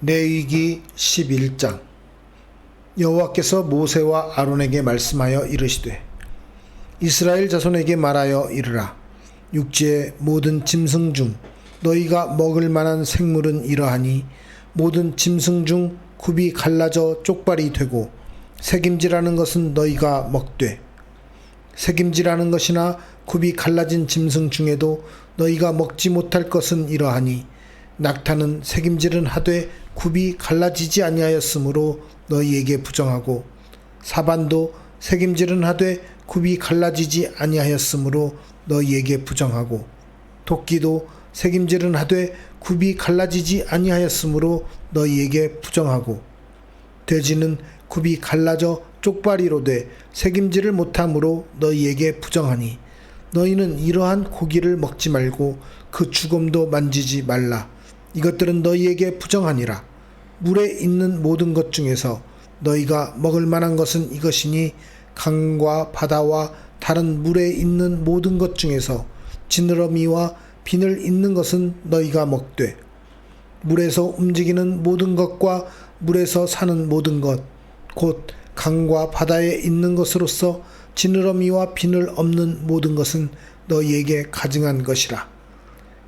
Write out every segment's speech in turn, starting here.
레위기 11장. 여호와께서 모세와 아론에게 말씀하여 이르시되 이스라엘 자손에게 말하여 이르라. 육지의 모든 짐승 중 너희가 먹을 만한 생물은 이러하니 모든 짐승 중 굽이 갈라져 쪽발이 되고 새김질하는 것은 너희가 먹되, 새김질하는 것이나 굽이 갈라진 짐승 중에도 너희가 먹지 못할 것은 이러하니 낙타는 새김질은 하되 굽이 갈라지지 아니하였으므로 너희에게 부정하고, 사반도 새김질은 하되 굽이 갈라지지 아니하였으므로 너희에게 부정하고, 토끼도 새김질은 하되 굽이 갈라지지 아니하였으므로 너희에게 부정하고, 돼지는 굽이 갈라져 쪽발이로 돼 새김질을 못함으로 너희에게 부정하니 너희는 이러한 고기를 먹지 말고 그 죽음도 만지지 말라. 이것들은 너희에게 부정하니라. 물에 있는 모든 것 중에서 너희가 먹을 만한 것은 이것이니 강과 바다와 다른 물에 있는 모든 것 중에서 지느러미와 비늘 있는 것은 너희가 먹되, 물에서 움직이는 모든 것과 물에서 사는 모든 것, 곧 강과 바다에 있는 것으로서 지느러미와 비늘 없는 모든 것은 너희에게 가증한 것이라.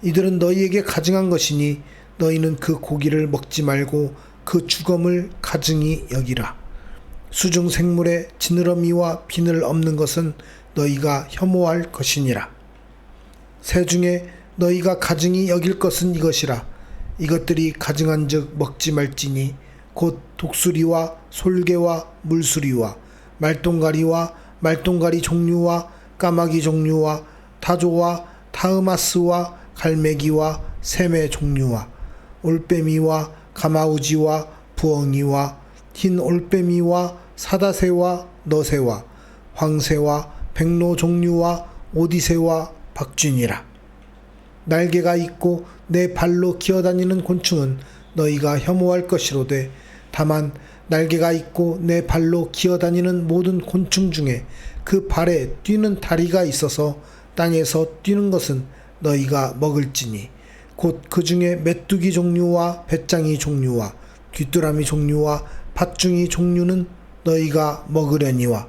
이들은 너희에게 가증한 것이니 너희는 그 고기를 먹지 말고 그 죽음을 가증히 여기라. 수중 생물에 지느러미와 비늘 없는 것은 너희가 혐오할 것이니라. 새 중에 너희가 가증히 여길 것은 이것이라. 이것들이 가증한 즉 먹지 말지니 곧 독수리와 솔개와 물수리와 말똥가리와 말똥가리 종류와 까마귀 종류와 타조와 타흐마스와 갈매기와 샘의 종류와 올빼미와 가마우지와 부엉이와 흰 올빼미와 사다새와 너새와 황새와 백로 종류와 오디새와 박쥐니라. 날개가 있고 내 발로 기어다니는 곤충은 너희가 혐오할 것이로되, 다만 날개가 있고 내 발로 기어다니는 모든 곤충 중에 그 발에 뛰는 다리가 있어서 땅에서 뛰는 것은 너희가 먹을지니 곧 그 중에 메뚜기 종류와 배짱이 종류와 귀뚜라미 종류와 팥중이 종류는 너희가 먹으려니와,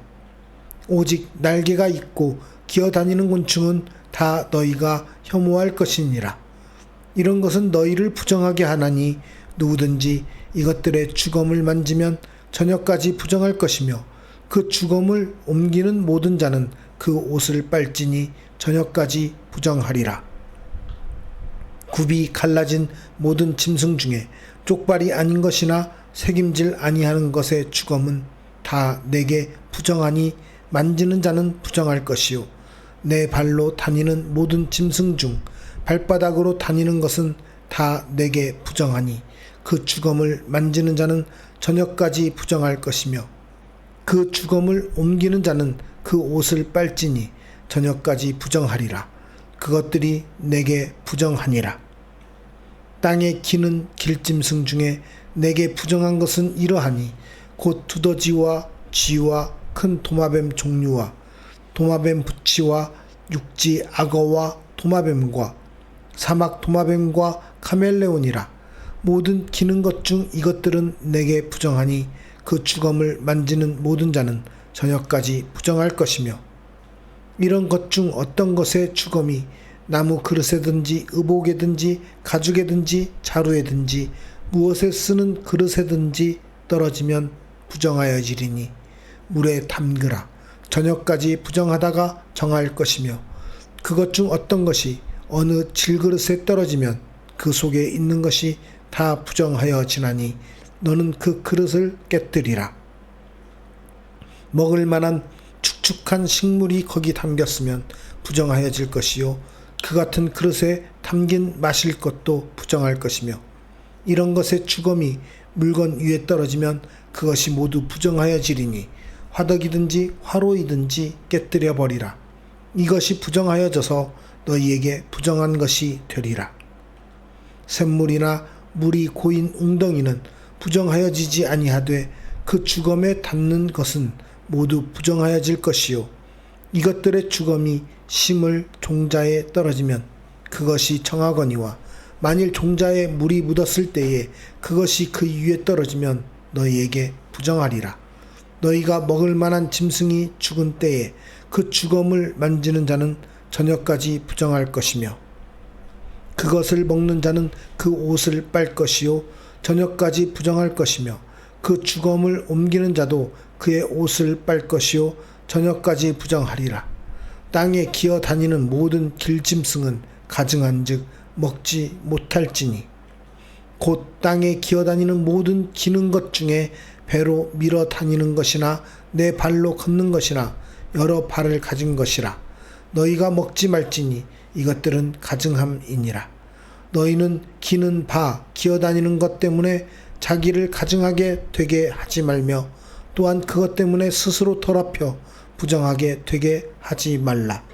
오직 날개가 있고 기어다니는 곤충은 다 너희가 혐오할 것이니라. 이런 것은 너희를 부정하게 하나니 누구든지 이것들의 주검을 만지면 저녁까지 부정할 것이며, 그 주검을 옮기는 모든 자는 그 옷을 빨지니 저녁까지 부정하리라. 굽이 갈라진 모든 짐승 중에 쪽발이 아닌 것이나 새김질 아니하는 것의 주검은 다 내게 부정하니 만지는 자는 부정할 것이요, 내 발로 다니는 모든 짐승 중 발바닥으로 다니는 것은 다 내게 부정하니 그 주검을 만지는 자는 저녁까지 부정할 것이며, 그 주검을 옮기는 자는 그 옷을 빨지니 저녁까지 부정하리라. 그것들이 내게 부정하니라. 땅에 기는 길짐승 중에 내게 부정한 것은 이러하니 곧 두더지와 쥐와 큰 도마뱀 종류와 도마뱀 부치와 육지 악어와 도마뱀과 사막 도마뱀과 카멜레온이라. 모든 기는 것 중 이것들은 내게 부정하니 그 주검을 만지는 모든 자는 저녁까지 부정할 것이며, 이런 것 중 어떤 것의 주검이 나무 그릇에든지 의복에든지 가죽에든지 자루에든지 무엇에 쓰는 그릇에든지 떨어지면 부정하여지리니 물에 담그라. 저녁까지 부정하다가 정할 것이며, 그것 중 어떤 것이 어느 질그릇에 떨어지면 그 속에 있는 것이 다 부정하여지나니 너는 그 그릇을 깨뜨리라. 먹을 만한 축축한 식물이 거기 담겼으면 부정하여질 것이요, 그 같은 그릇에 담긴 마실 것도 부정할 것이며, 이런 것의 주검이 물건 위에 떨어지면 그것이 모두 부정하여지리니 화덕이든지 화로이든지 깨뜨려 버리라. 이것이 부정하여져서 너희에게 부정한 것이 되리라. 샘물이나 물이 고인 웅덩이는 부정하여지지 아니하되 그 주검에 닿는 것은 모두 부정하여질 것이요, 이것들의 주검이 심을 종자에 떨어지면 그것이 정하거니와 만일 종자에 물이 묻었을 때에 그것이 그 위에 떨어지면 너희에게 부정하리라. 너희가 먹을 만한 짐승이 죽은 때에 그 죽음을 만지는 자는 저녁까지 부정할 것이며 그것을 먹는 자는 그 옷을 빨 것이요 저녁까지 부정할 것이며 그 죽음을 옮기는 자도 그의 옷을 빨 것이요 저녁까지 부정하리라. 땅에 기어 다니는 모든 길짐승은 가증한즉 먹지 못할지니 곧 땅에 기어 다니는 모든 기는 것 중에 배로 밀어 다니는 것이나 내 발로 걷는 것이나 여러 발을 가진 것이라. 너희가 먹지 말지니 이것들은 가증함이니라. 너희는 기는 바 기어 다니는 것 때문에 자기를 가증하게 되게 하지 말며 또한 그것 때문에 스스로 더럽혀 부정하게 되게 하지 말라.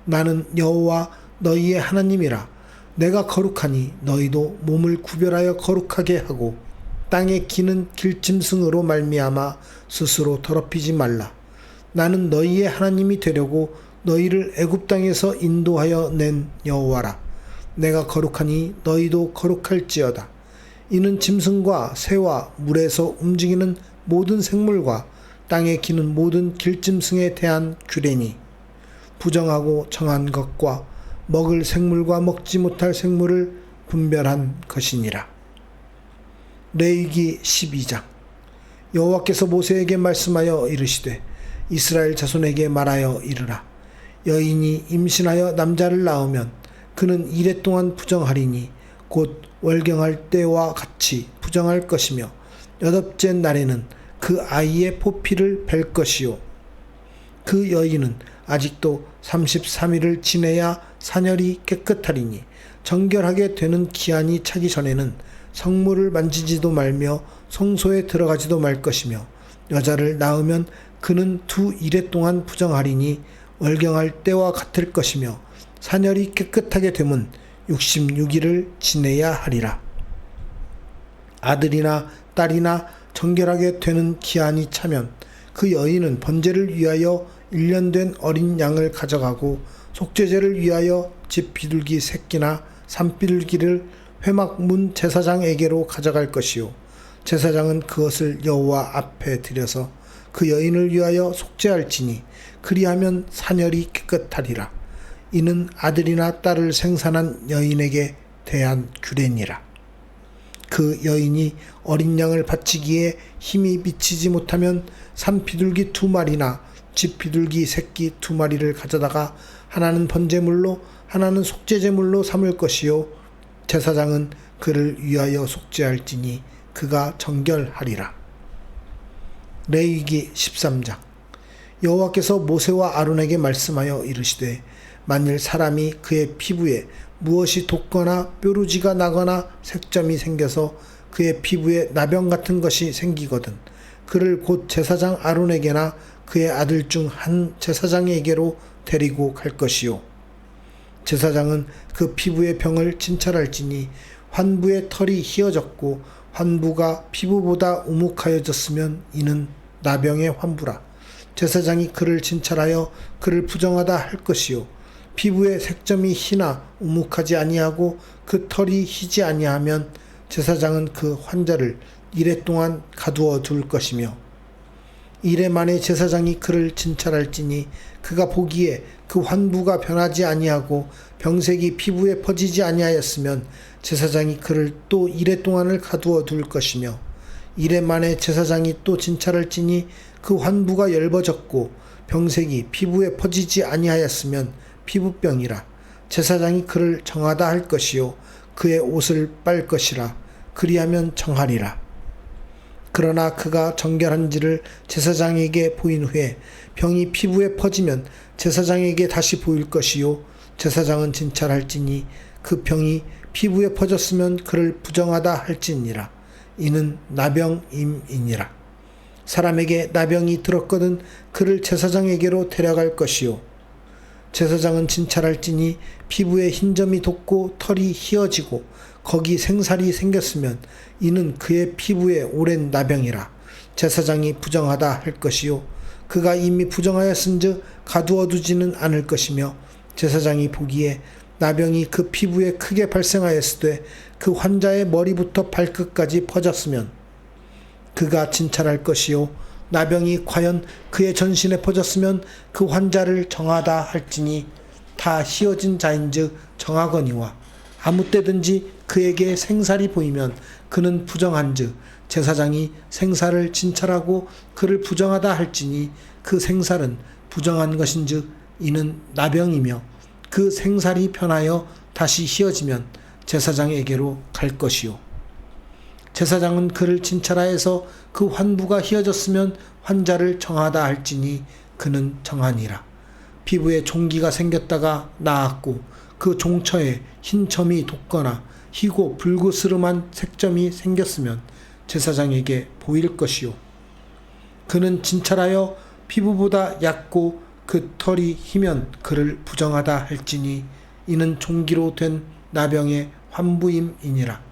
나는 여호와 너희의 하나님이라. 내가 거룩하니 너희도 몸을 구별하여 거룩하게 하고 땅에 기는 길짐승으로 말미암아 스스로 더럽히지 말라. 나는 너희의 하나님이 되려고 너희를 애굽 땅에서 인도하여 낸 여호와라. 내가 거룩하니 너희도 거룩할지어다. 이는 짐승과 새와 물에서 움직이는 모든 생물과 땅에 기는 모든 길짐승에 대한 규례니 부정하고 정한 것과 먹을 생물과 먹지 못할 생물을 분별한 것이니라. 레위기 12장. 여호와께서 모세에게 말씀하여 이르시되 이스라엘 자손에게 말하여 이르라. 여인이 임신하여 남자를 낳으면 그는 이레 동안 부정하리니 곧 월경할 때와 같이 부정할 것이며 여덟째 날에는 그 아이의 포피를 벨 것이요 그 여인은 아직도 33일을 지내야 사녀리 깨끗하리니 정결하게 되는 기한이 차기 전에는 성물을 만지지도 말며 성소에 들어가지도 말 것이며 여자를 낳으면 그는 2일에 동안 부정하리니 월경할 때와 같을 것이며 사녀리 깨끗하게 되면 66일을 지내야 하리라. 아들이나 딸이나 정결하게 되는 기한이 차면 그 여인은 번제를 위하여 1년 된 어린 양을 가져가고 속죄제를 위하여 집 비둘기 새끼나 산비둘기를 회막 문 제사장에게로 가져갈 것이요 제사장은 그것을 여호와 앞에 들여서 그 여인을 위하여 속죄할지니 그리하면 사녀리 깨끗하리라. 이는 아들이나 딸을 생산한 여인에게 대한 규례니라. 그 여인이 어린 양을 바치기에 힘이 미치지 못하면 산비둘기 2마리나 집 비둘기 새끼 2마리를 가져다가 하나는 번제물로 하나는 속죄제물로 삼을 것이요 제사장은 그를 위하여 속죄할지니 그가 정결하리라. 레위기 13장. 여호와께서 모세와 아론에게 말씀하여 이르시되 만일 사람이 그의 피부에 무엇이 돋거나 뾰루지가 나거나 색점이 생겨서 그의 피부에 나병 같은 것이 생기거든 그를 곧 제사장 아론에게나 그의 아들 중 한 제사장에게로 데리고 갈 것이요 제사장은 그 피부의 병을 진찰할지니 환부의 털이 휘어졌고 환부가 피부보다 우묵하여졌으면 이는 나병의 환부라. 제사장이 그를 진찰하여 그를 부정하다 할 것이요 피부의 색점이 희나 우묵하지 아니하고 그 털이 희지 아니하면 제사장은 그 환자를 이레 동안 가두어 둘 것이며 이레 만에 제사장이 그를 진찰할지니 그가 보기에 그 환부가 변하지 아니하고 병색이 피부에 퍼지지 아니하였으면 제사장이 그를 또 이레 동안을 가두어 둘 것이며 이레 만에 제사장이 또 진찰할지니 그 환부가 엷어졌고 병색이 피부에 퍼지지 아니하였으면 피부병이라. 제사장이 그를 정하다 할 것이요 그의 옷을 빨 것이라. 그리하면 정하리라. 그러나 그가 정결한지를 제사장에게 보인 후에 병이 피부에 퍼지면 제사장에게 다시 보일 것이요 제사장은 진찰할지니 그 병이 피부에 퍼졌으면 그를 부정하다 할지니라. 이는 나병임이니라. 사람에게 나병이 들었거든 그를 제사장에게로 데려갈 것이요 제사장은 진찰할지니 피부에 흰점이 돋고 털이 휘어지고 거기 생살이 생겼으면 이는 그의 피부에 오랜 나병이라. 제사장이 부정하다 할 것이요 그가 이미 부정하였은즉 가두어 두지는 않을 것이며 제사장이 보기에 나병이 그 피부에 크게 발생하였으되 그 환자의 머리부터 발끝까지 퍼졌으면 그가 진찰할 것이요 나병이 과연 그의 전신에 퍼졌으면 그 환자를 정하다 할지니 다 희어진 자인즉 정하거니와 아무 때든지 그에게 생살이 보이면 그는 부정한즉 제사장이 생살을 진찰하고 그를 부정하다 할지니 그 생살은 부정한 것인즉 이는 나병이며 그 생살이 변하여 다시 희어지면 제사장에게로 갈 것이요 제사장은 그를 진찰하여서 그 환부가 희어졌으면 환자를 정하다 할지니 그는 정하니라. 피부에 종기가 생겼다가 나았고 그 종처에 흰 점이 돋거나 희고 불그스름한 색점이 생겼으면 제사장에게 보일 것이요 그는 진찰하여 피부보다 얕고 그 털이 희면 그를 부정하다 할지니 이는 종기로 된 나병의 환부임이니라.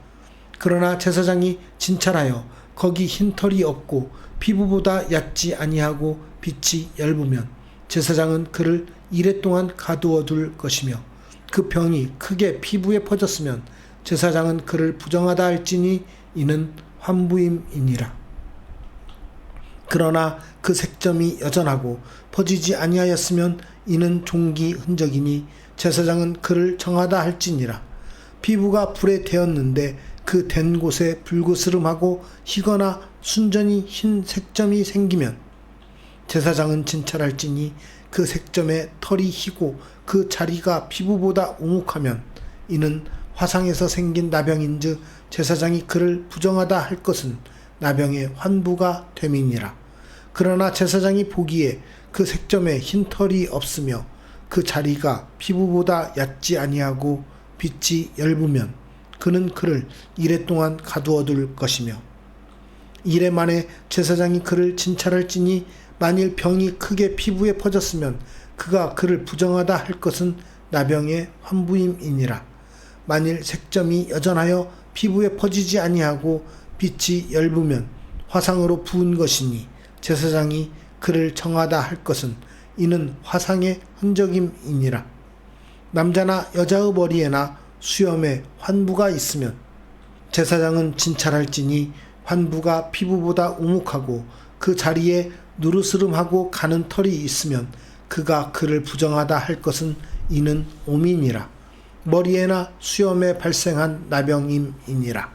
그러나 제사장이 진찰하여 거기 흰 털이 없고 피부보다 얕지 아니하고 빛이 엷으면 제사장은 그를 이레 동안 가두어 둘 것이며 그 병이 크게 피부에 퍼졌으면 제사장은 그를 부정하다 할지니 이는 환부임이니라. 그러나 그 색점이 여전하고 퍼지지 아니하였으면 이는 종기 흔적이니 제사장은 그를 정하다 할지니라. 피부가 불에 데었는데 그 댄 곳에 불그스름하고 희거나 순전히 흰 색점이 생기면 제사장은 진찰할지니 그 색점에 털이 희고 그 자리가 피부보다 오목하면 이는 화상에서 생긴 나병인즉 제사장이 그를 부정하다 할 것은 나병의 환부가 됨이니라. 그러나 제사장이 보기에 그 색점에 흰 털이 없으며 그 자리가 피부보다 얕지 아니하고 빛이 엷으면 그는 그를 이레 동안 가두어 둘 것이며 이레 만에 제사장이 그를 진찰할지니 만일 병이 크게 피부에 퍼졌으면 그가 그를 부정하다 할 것은 나병의 환부임이니라. 만일 색점이 여전하여 피부에 퍼지지 아니하고 빛이 엷으면 화상으로 부은 것이니 제사장이 그를 정하다 할 것은 이는 화상의 흔적임이니라. 남자나 여자의 머리에나 수염에 환부가 있으면 제사장은 진찰할지니 환부가 피부보다 우묵하고 그 자리에 누르스름하고 가는 털이 있으면 그가 그를 부정하다 할 것은 이는 오민이라. 머리에나 수염에 발생한 나병임이니라.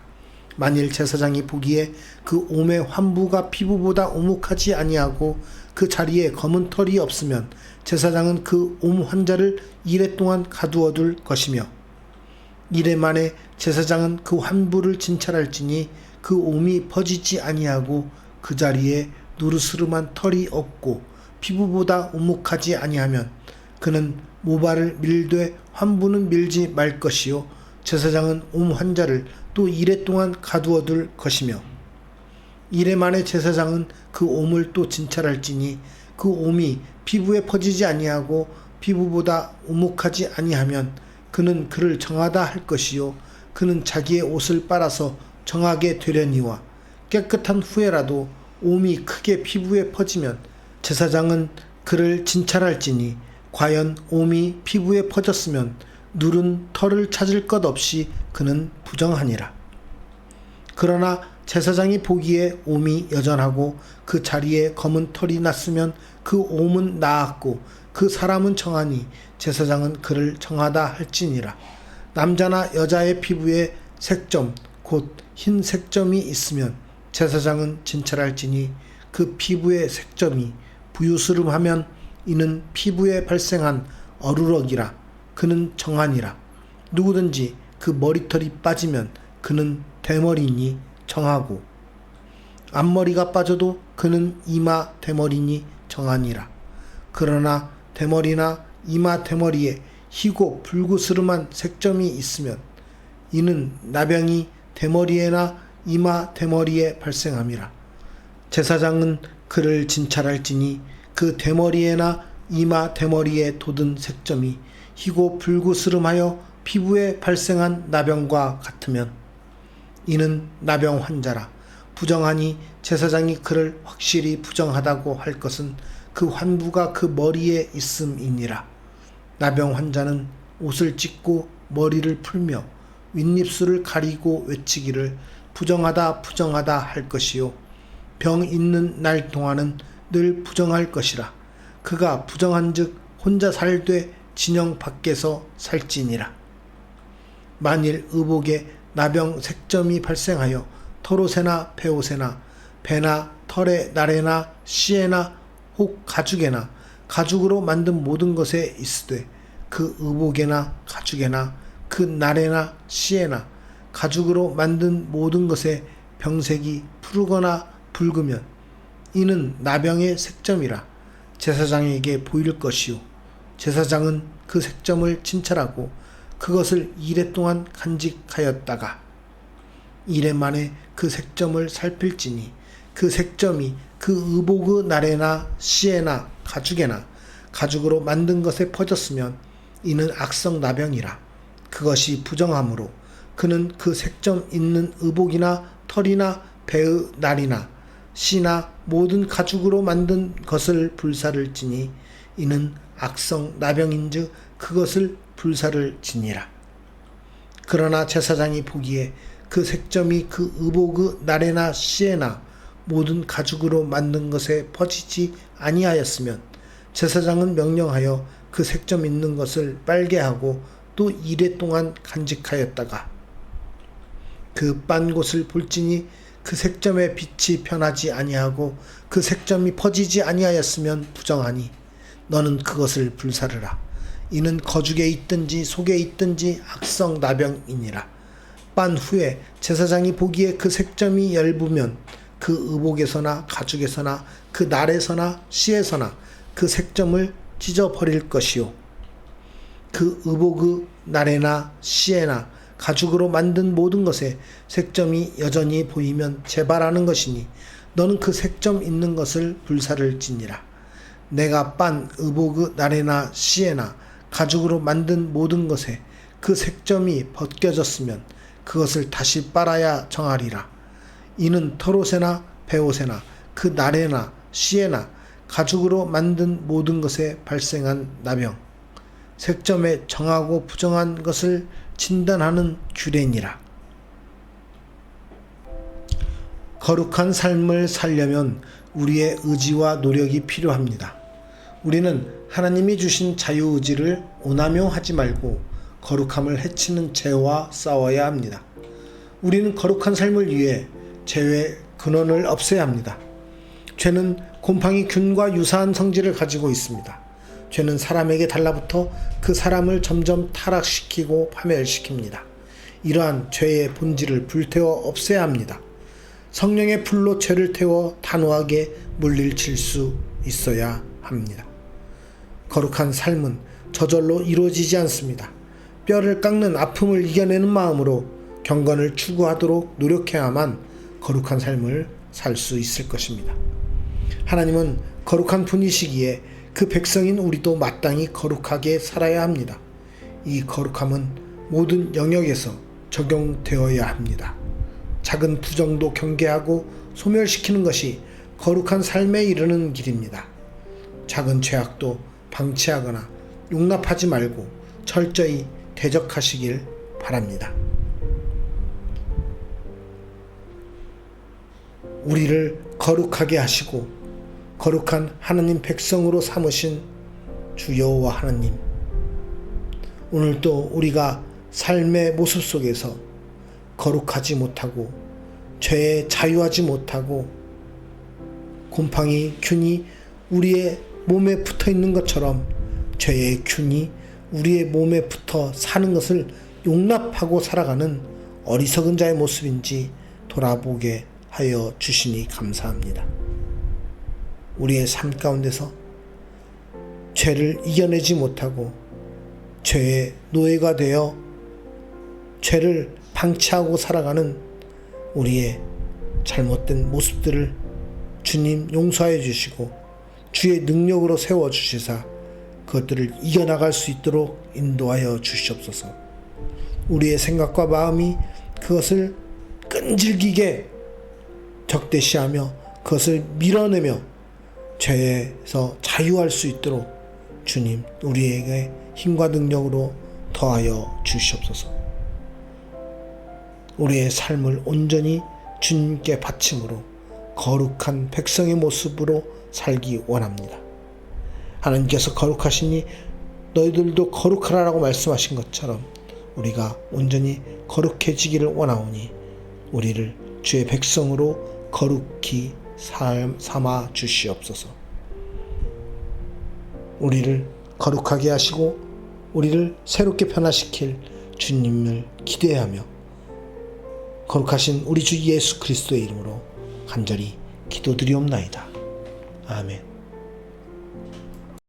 만일 제사장이 보기에 그 옴의 환부가 피부보다 오목하지 아니하고 그 자리에 검은 털이 없으면 제사장은 그 옴 환자를 이레 동안 가두어 둘 것이며 이레 만에 제사장은 그 환부를 진찰할지니 그 옴이 퍼지지 아니하고 그 자리에 누르스름한 털이 없고 피부보다 오목하지 아니하면 그는 모발을 밀되 환부는 밀지 말 것이요 제사장은 옴 환자를 또 이레 동안 가두어 둘 것이며 이레 만에 제사장은 그 옴을 또 진찰할지니 그 옴이 피부에 퍼지지 아니하고 피부보다 오목하지 아니하면 그는 그를 정하다 할 것이요 그는 자기의 옷을 빨아서 정하게 되려니와 깨끗한 후에라도 옴이 크게 피부에 퍼지면 제사장은 그를 진찰할지니 과연 옴이 피부에 퍼졌으면 누른 털을 찾을 것 없이 그는 부정하니라. 그러나 제사장이 보기에 옴이 여전하고 그 자리에 검은 털이 났으면 그 옴은 나았고 그 사람은 정하니 제사장은 그를 정하다 할지니라. 남자나 여자의 피부에 색점 곧 흰 색점이 있으면 제사장은 진찰할지니 그 피부의 색점이 부유스름하면 이는 피부에 발생한 어루럭이라. 그는 정하니라. 누구든지 그 머리털이 빠지면 그는 대머리니 정하고 앞머리가 빠져도 그는 이마 대머리니 정하니라. 그러나 대머리나 이마 대머리에 희고 불그스름한 색점이 있으면 이는 나병이 대머리에나 이마 대머리에 발생함이라. 제사장은 그를 진찰할지니 그 대머리에나 이마 대머리에 돋은 색점이 희고 불그스름하여 피부에 발생한 나병과 같으면 이는 나병 환자라. 부정하니 제사장이 그를 확실히 부정하다고 할 것은 그 환부가 그 머리에 있음이니라. 나병 환자는 옷을 찢고 머리를 풀며 윗입술을 가리고 외치기를 부정하다 부정하다 할 것이요 병 있는 날 동안은 늘 부정할 것이라. 그가 부정한즉 혼자 살되 진영 밖에서 살지니라. 만일 의복에 나병 색점이 발생하여 털옷에나 베옷에나 배나 털에 나래나 씨에나 혹 가죽에나 가죽으로 만든 모든 것에 있으되 그 의복에나 가죽에나 그 나래나 씨에나 가죽으로 만든 모든 것에 병색이 푸르거나 붉으면 이는 나병의 색점이라 제사장에게 보일 것이요 제사장은 그 색점을 진찰하고 그것을 이레 동안 간직하였다가 이레 만에 그 색점을 살필지니 그 색점이 그 의복의 나래나 씨에나 가죽에나 가죽으로 만든 것에 퍼졌으면 이는 악성 나병이라. 그것이 부정하므로 그는 그 색점 있는 의복이나 털이나 배의 날이나 씨나 모든 가죽으로 만든 것을 불사를 지니 이는 악성 나병인즉 그것을 불사를 지니라. 그러나 제사장이 보기에 그 색점이 그 의복의 나래나 씨에나 모든 가죽으로 만든 것에 퍼지지 아니하였으면 제사장은 명령하여 그 색점 있는 것을 빨게 하고 또 이레 동안 간직하였다가 그 빤 곳을 볼지니 그 색점의 빛이 변하지 아니하고 그 색점이 퍼지지 아니하였으면 부정하니 너는 그것을 불사르라. 이는 거죽에 있든지 속에 있든지 악성 나병이니라. 빤 후에 제사장이 보기에 그 색점이 엷으면 그 의복에서나 가죽에서나 그 날에서나 씨에서나 그 색점을 찢어버릴 것이요 그 의복의 날에나 씨에나 가죽으로 만든 모든 것에 색점이 여전히 보이면 재발하는 것이니 너는 그 색점 있는 것을 불사를 지니라. 내가 빤 의복의 날에나 씨에나 가죽으로 만든 모든 것에 그 색점이 벗겨졌으면 그것을 다시 빨아야 정하리라. 이는 털옷에나 베옷에나 그 날에나 씨에나 가죽으로 만든 모든 것에 발생한 나병 색점에 정하고 부정한 것을 진단하는 규례니라. 거룩한 삶을 살려면 우리의 의지와 노력이 필요합니다. 우리는 하나님이 주신 자유의지를 오남용하지 말고 거룩함을 해치는 죄와 싸워야 합니다. 우리는 거룩한 삶을 위해 죄의 근원을 없애야 합니다. 죄는 곰팡이 균과 유사한 성질을 가지고 있습니다. 죄는 사람에게 달라붙어 그 사람을 점점 타락시키고 파멸시킵니다. 이러한 죄의 본질을 불태워 없애야 합니다. 성령의 불로 죄를 태워 단호하게 물리칠 수 있어야 합니다. 거룩한 삶은 저절로 이루어지지 않습니다. 뼈를 깎는 아픔을 이겨내는 마음으로 경건을 추구하도록 노력해야만 거룩한 삶을 살 수 있을 것입니다. 하나님은 거룩한 분이시기에 그 백성인 우리도 마땅히 거룩하게 살아야 합니다. 이 거룩함은 모든 영역에서 적용되어야 합니다. 작은 부정도 경계하고 소멸시키는 것이 거룩한 삶에 이르는 길입니다. 작은 죄악도 방치하거나 용납하지 말고 철저히 대적하시길 바랍니다. 우리를 거룩하게 하시고 거룩한 하나님 백성으로 삼으신 주 여호와 하나님, 오늘도 우리가 삶의 모습 속에서 거룩하지 못하고 죄에 자유하지 못하고 곰팡이 균이 우리의 몸에 붙어 있는 것처럼 죄의 균이 우리의 몸에 붙어 사는 것을 용납하고 살아가는 어리석은 자의 모습인지 돌아보게 하여 주시니 감사합니다. 우리의 삶 가운데서 죄를 이겨내지 못하고 죄의 노예가 되어 죄를 방치하고 살아가는 우리의 잘못된 모습들을 주님 용서해 주시고 주의 능력으로 세워주시사 그것들을 이겨나갈 수 있도록 인도하여 주시옵소서. 우리의 생각과 마음이 그것을 끈질기게 적대시하며 그것을 밀어내며 죄에서 자유할 수 있도록 주님 우리에게 힘과 능력으로 더하여 주시옵소서. 우리의 삶을 온전히 주님께 바침으로 거룩한 백성의 모습으로 살기 원합니다. 하나님께서 거룩하시니 너희들도 거룩하라라고 말씀하신 것처럼 우리가 온전히 거룩해지기를 원하오니 우리를 주의 백성으로 거룩히 삼아 주시옵소서. 우리를 거룩하게 하시고 우리를 새롭게 변화시킬 주님을 기대하며 거룩하신 우리 주 예수 그리스도의 이름으로 간절히 기도드리옵나이다. 아멘.